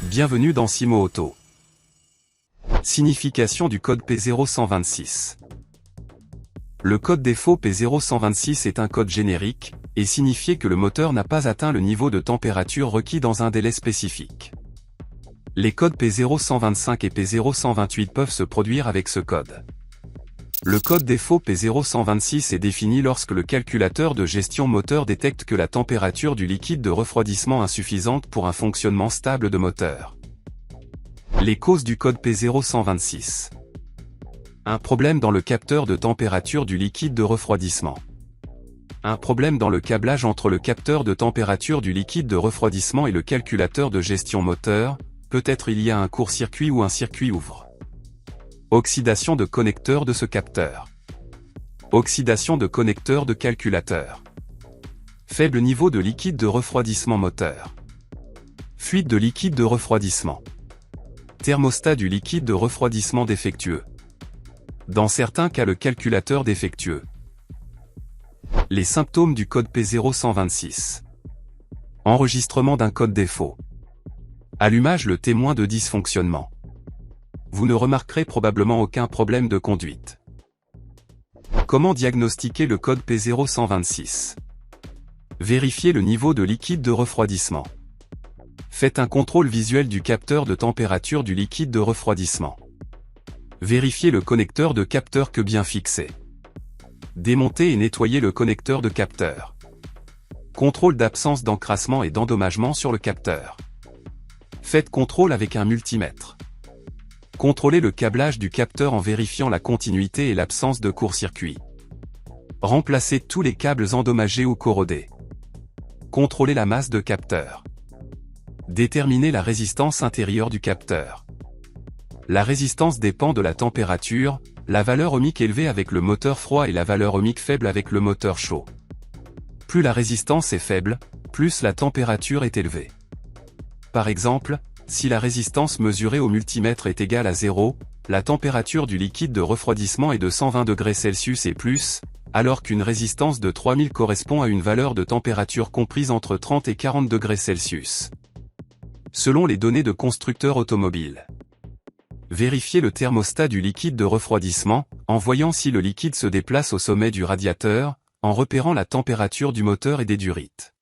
Bienvenue dans Simo Auto. Signification du code P0126. Le code défaut P0126 est un code générique, et signifie que le moteur n'a pas atteint le niveau de température requis dans un délai spécifique. Les codes P0125 et P0128 peuvent se produire avec ce code. Le code défaut P0126 est défini lorsque le calculateur de gestion moteur détecte que la température du liquide de refroidissement insuffisante pour un fonctionnement stable de moteur. Les causes du code P0126. Un problème dans le capteur de température du liquide de refroidissement. Un problème dans le câblage entre le capteur de température du liquide de refroidissement et le calculateur de gestion moteur, peut-être il y a un court-circuit ou un circuit ouvre. Oxydation de connecteur de ce capteur. Oxydation de connecteur de calculateur. Faible niveau de liquide de refroidissement moteur. Fuite de liquide de refroidissement. Thermostat du liquide de refroidissement défectueux. Dans certains cas le calculateur défectueux. Les symptômes du code P0126. Enregistrement d'un code défaut. Allumage le témoin de dysfonctionnement. Vous ne remarquerez probablement aucun problème de conduite. Comment diagnostiquer le code P0126? Vérifiez le niveau de liquide de refroidissement. Faites un contrôle visuel du capteur de température du liquide de refroidissement. Vérifiez le connecteur de capteur que bien fixé. Démontez et nettoyez le connecteur de capteur. Contrôle d'absence d'encrassement et d'endommagement sur le capteur. Faites contrôle avec un multimètre. Contrôlez le câblage du capteur en vérifiant la continuité et l'absence de court-circuit. Remplacez tous les câbles endommagés ou corrodés. Contrôlez la masse de capteur. Déterminez la résistance intérieure du capteur. La résistance dépend de la température, la valeur ohmique élevée avec le moteur froid et la valeur ohmique faible avec le moteur chaud. Plus la résistance est faible, plus la température est élevée. Par exemple, si la résistance mesurée au multimètre est égale à 0, la température du liquide de refroidissement est de 120 degrés Celsius et plus, alors qu'une résistance de 3000 correspond à une valeur de température comprise entre 30 et 40 degrés Celsius. Selon les données de constructeurs automobiles. Vérifiez le thermostat du liquide de refroidissement, en voyant si le liquide se déplace au sommet du radiateur, en repérant la température du moteur et des durites.